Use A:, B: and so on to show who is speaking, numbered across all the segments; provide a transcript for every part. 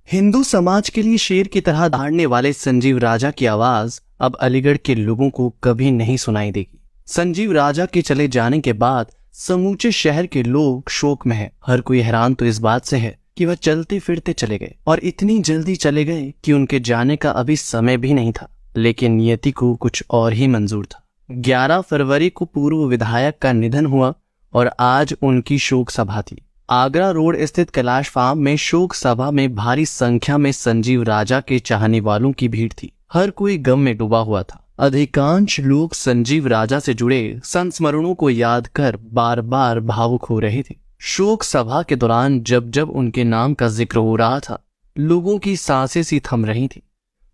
A: हिंदू समाज के लिए शेर की तरह दहाड़ने वाले संजीव राजा की आवाज अब अलीगढ़ के लोगों को कभी नहीं सुनाई देगी। संजीव राजा के चले जाने के बाद समूचे शहर के लोग शोक में हैं। हर कोई हैरान तो इस बात से है कि वह चलते फिरते चले गए और इतनी जल्दी चले गए कि उनके जाने का अभी समय भी नहीं था। लेकिन नियति को कुछ और ही मंजूर था। 11 फरवरी को पूर्व विधायक का निधन हुआ और आज उनकी शोक सभा थी। आगरा रोड स्थित कैलाश फार्म में शोक सभा में भारी संख्या में संजीव राजा के चाहने वालों की भीड़ थी। हर कोई गम में डूबा हुआ था। अधिकांश लोग संजीव राजा से जुड़े संस्मरणों को याद कर बार बार भावुक हो रहे थे। शोक सभा के दौरान जब जब उनके नाम का जिक्र हो रहा था, लोगों की सांसें सी थम रही थी।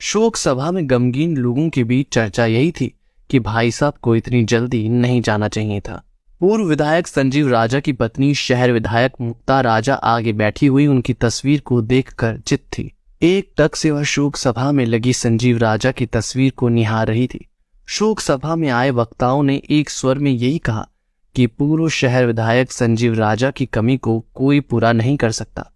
A: शोक सभा में गमगीन लोगों के बीच चर्चा यही थी कि भाई साहब को इतनी जल्दी नहीं जाना चाहिए था। पूर्व विधायक संजीव राजा की पत्नी शहर विधायक मुक्ता राजा आगे बैठी हुई उनकी तस्वीर को देखकर चित थी। एक टक से वह शोक सभा में लगी संजीव राजा की तस्वीर को निहार रही थी। शोक सभा में आए वक्ताओं ने एक स्वर में यही कहा कि पूर्व शहर विधायक संजीव राजा की कमी को कोई पूरा नहीं कर सकता,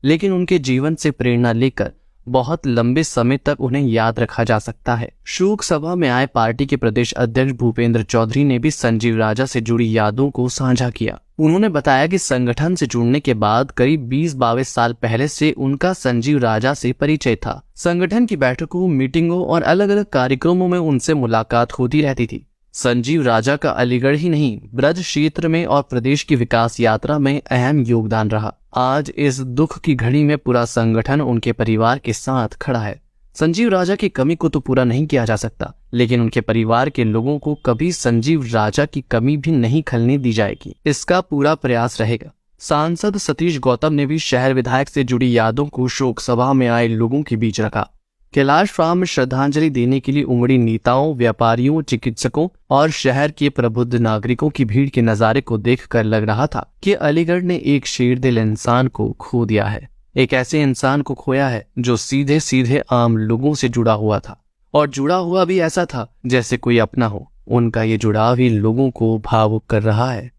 A: लेकिन उनके जीवन से प्रेरणा लेकर बहुत लंबे समय तक उन्हें याद रखा जा सकता है। शोक सभा में आए पार्टी के प्रदेश अध्यक्ष भूपेंद्र चौधरी ने भी संजीव राजा से जुड़ी यादों को साझा किया। उन्होंने बताया कि संगठन से जुड़ने के बाद करीब 20-22 साल पहले से उनका संजीव राजा से परिचय था। संगठन की बैठकों, मीटिंगों और अलग अलग कार्यक्रमों में उनसे मुलाकात होती रहती थी। संजीव राजा का अलीगढ़ ही नहीं, ब्रज क्षेत्र में और प्रदेश की विकास यात्रा में अहम योगदान रहा। आज इस दुख की घड़ी में पूरा संगठन उनके परिवार के साथ खड़ा है। संजीव राजा की कमी को तो पूरा नहीं किया जा सकता, लेकिन उनके परिवार के लोगों को कभी संजीव राजा की कमी भी नहीं खलने दी जाएगी। इसका पूरा प्रयास रहेगा। सांसद सतीश गौतम ने भी शहर विधायक से जुड़ी यादों को शोक सभा में आए लोगों के बीच रखा। कैलाश फार्म में श्रद्धांजलि देने के लिए उमड़ी नेताओं, व्यापारियों, चिकित्सकों और शहर के प्रबुद्ध नागरिकों की भीड़ के नजारे को देखकर लग रहा था कि अलीगढ़ ने एक शेर दिल इंसान को खो दिया है। एक ऐसे इंसान को खोया है जो सीधे सीधे आम लोगों से जुड़ा हुआ था, और जुड़ा हुआ भी ऐसा था जैसे कोई अपना हो। उनका ये जुड़ाव ही लोगों को भावुक कर रहा है।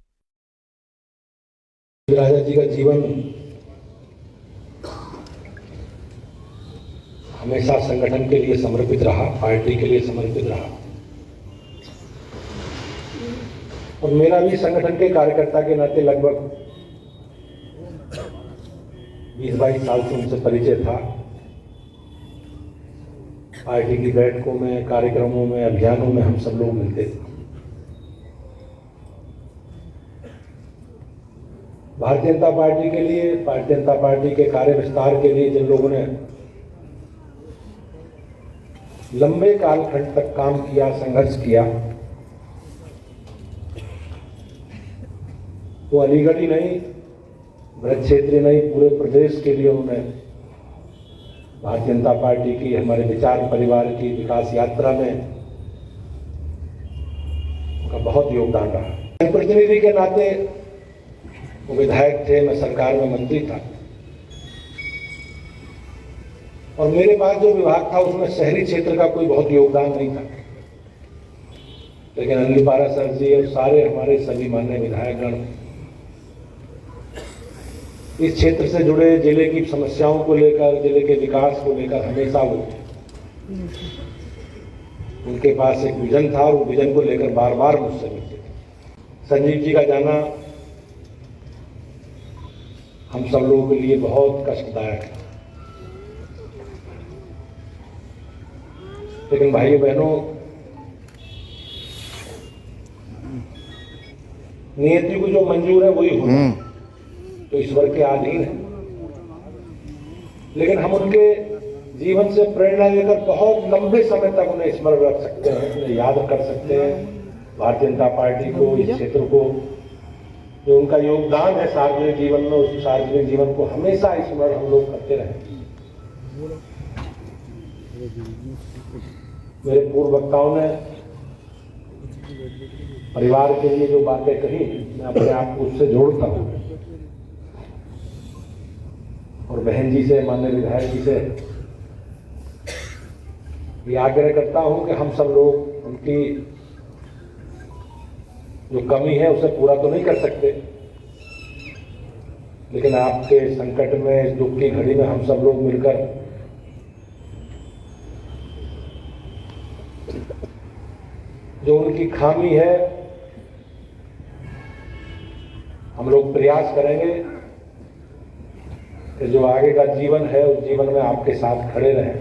B: राजा जी का जीवन हमेशा संगठन के लिए समर्पित रहा, पार्टी के लिए समर्पित रहा, और मेरा भी संगठन के कार्यकर्ता के नाते लगभग 20-22 साल से उनसे परिचय था। पार्टी की बैठकों में, कार्यक्रमों में, अभियानों में हम सब लोग मिलते थे। भारतीय जनता पार्टी के लिए, भारतीय जनता पार्टी के कार्य विस्तार के लिए जिन लोगों ने लंबे कालखंड तक काम किया, संघर्ष किया, वो अलीगढ़ ही नहीं, ब्रज क्षेत्र नहीं, पूरे प्रदेश के लिए उन्होंने भारतीय जनता पार्टी की, हमारे विचार परिवार की विकास यात्रा में उनका बहुत योगदान रहा। प्रतिनिधि के नाते वो विधायक थे, मैं सरकार में मंत्री था, और मेरे पास जो विभाग था उसमें शहरी क्षेत्र का कोई बहुत योगदान नहीं था। लेकिन अनिल पारा सर जी और सारे हमारे सभी माननीय विधायकगण इस क्षेत्र से जुड़े, जिले की समस्याओं को लेकर, जिले के विकास को लेकर हमेशा वो, उनके पास एक विजन था और वो विजन को लेकर बार बार मुझसे मिलते थे। संजीव जी का जाना हम सब लोगों के लिए बहुत कष्टदायक है। लेकिन भाइयों बहनों, नियति को जो मंजूर है वही होना, तो ईश्वर के अधीन है। लेकिन हम उनके जीवन से प्रेरणा लेकर बहुत लंबे समय तक उन्हें स्मरण रख सकते हैं, उन्हें याद कर सकते हैं। भारतीय जनता पार्टी को, इस क्षेत्र को, जो उनका योगदान है सार्वजनिक जीवन में, उस सार्वजनिक जीवन को हमेशा स्मरण हम लोग करते रहे। मेरे पूर्व वक्ताओं ने परिवार के लिए जो बातें कही, मैं अपने आप को उससे जोड़ता हूं, और बहन जी से, माननीय विधायक जी से ये आग्रह करता हूं कि हम सब लोग उनकी जो कमी है उसे पूरा तो नहीं कर सकते, लेकिन आपके संकट में, इस दुख की घड़ी में हम सब लोग मिलकर जो उनकी खामी है, हम लोग प्रयास करेंगे कि जो आगे का जीवन है उस जीवन में आपके साथ खड़े रहें,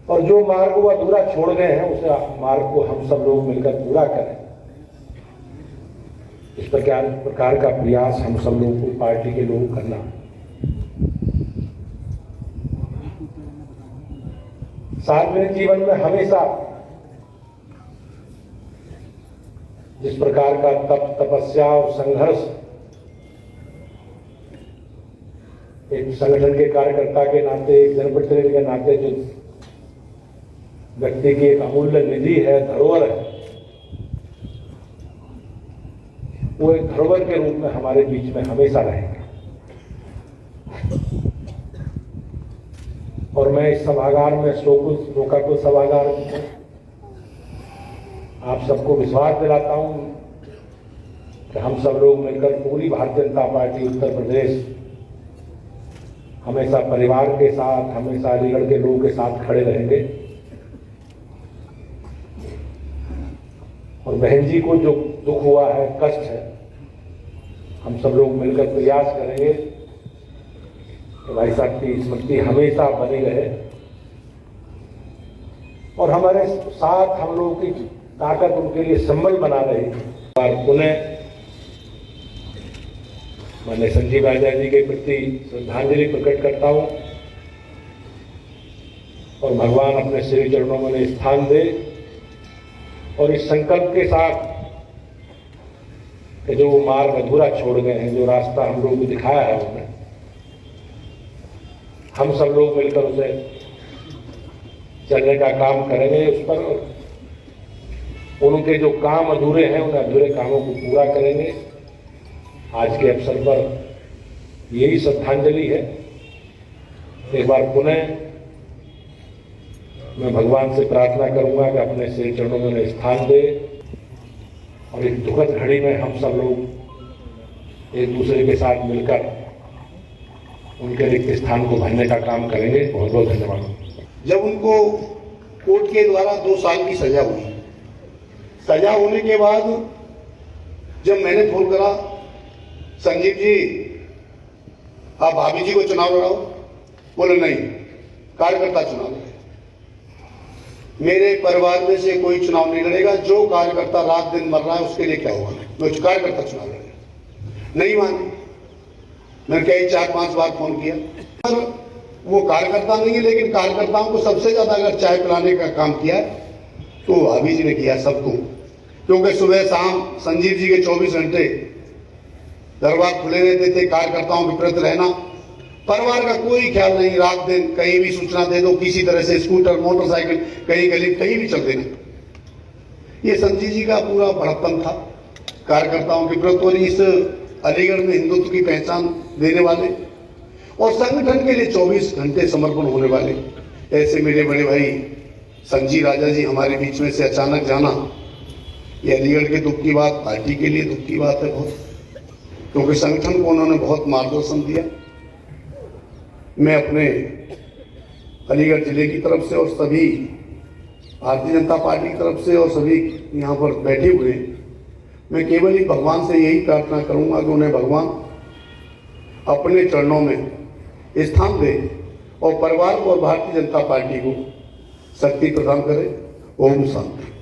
B: और जो मार्ग वो अधूरा छोड़ गए हैं उस मार्ग को हम सब लोग मिलकर पूरा करें। इस प्रकार का प्रयास हम सब लोगों को, पार्टी के लोग, करना। सार्वजनिक जीवन में हमेशा जिस प्रकार का तप, तपस्या और संघर्ष एक संगठन के कार्यकर्ता के नाते, एक जनप्रतिनिधि के नाते जो व्यक्ति की एक अमूल्य निधि है, धरोहर है, वो एक धरोहर के रूप में हमारे बीच में हमेशा रहेंगे। और मैं इस सभागार में, शोकाकुल सभागार में आप सबको विश्वास दिलाता हूं कि हम सब लोग मिलकर पूरी भारतीय जनता पार्टी उत्तर प्रदेश हमेशा परिवार के साथ, हमेशा अलीगढ़ के लोगों के साथ खड़े रहेंगे। और बहन जी को जो दुख हुआ है, कष्ट है, हम सब लोग मिलकर प्रयास करेंगे कि भाई साहब की स्मृति हमेशा बनी रहे, और हमारे साथ हम लोगों की ताकत उनके लिए संबल बना रही। और पुनः मैं संजीव राजा जी के प्रति श्रद्धांजलि प्रकट करता हूं, और भगवान अपने श्री चरणों में स्थान दे, और इस संकल्प के साथ कि जो वो मार्ग अधूरा छोड़ गए हैं, जो रास्ता हम लोगों को दिखाया है उन्होंने, हम सब लोग मिलकर उसे चलने का काम करेंगे। उस पर उनके जो काम अधूरे हैं, उन अधूरे कामों को पूरा करेंगे। आज के अवसर पर यही श्रद्धांजलि है। एक बार पुनः मैं भगवान से प्रार्थना करूंगा कि अपने श्री चरणों में स्थान दे, और इस दुखद घड़ी में हम सब लोग एक दूसरे के साथ मिलकर उनके रिक्त स्थान को भरने का काम करेंगे। बहुत बहुत धन्यवाद।
C: जब उनको कोर्ट के द्वारा 2 साल की सजा हुई, सजा होने के बाद जब मैंने फोन करा, संजीव जी आप भाभी जी को चुनाव लड़ाओ, बोले नहीं, कार्यकर्ता चुनाव लड़े। मेरे परिवार में से कोई चुनाव नहीं लड़ेगा, जो कार्यकर्ता रात दिन मर रहा है उसके लिए क्या होगा, मैं कार्यकर्ता चुनाव लड़ेगा। नहीं माने, मैंने कई 4-5 बार फोन किया, पर वो कार्यकर्ता नहीं है, लेकिन कार्यकर्ताओं को सबसे ज्यादा अगर चाय पिलाने का काम किया तो भाभी जी ने किया सबको, क्योंकि सुबह शाम संजीव जी के 24 घंटे दरबार खुले रहते थे। कार्यकर्ताओं विपरीत रहना, परिवार का कोई ख्याल नहीं, रात दिन कहीं भी सूचना दे दो, किसी तरह से स्कूटर, मोटरसाइकिल, कहीं गली, कहीं भी चल देना। ये संजीव जी का पूरा बड़प्पन था कार्यकर्ताओं के प्रति, और इस अलीगढ़ में हिंदुत्व की पहचान देने वाले और संगठन के लिए 24 घंटे समर्पण होने वाले ऐसे मेरे बड़े भाई संजीव राजा जी हमारे बीच में से अचानक जाना, ये अलीगढ़ के दुख की बात, पार्टी के लिए दुख की बात है बहुत, क्योंकि संगठन को उन्होंने बहुत मार्गदर्शन दिया। मैं अपने अलीगढ़ जिले की तरफ से और सभी भारतीय जनता पार्टी की तरफ से और सभी यहाँ पर बैठे हुए, मैं केवल ही भगवान से यही प्रार्थना करूंगा कि उन्हें भगवान अपने चरणों में स्थान दे और परिवार को और भारतीय जनता पार्टी को शक्ति प्रदान करे। ओम शांति।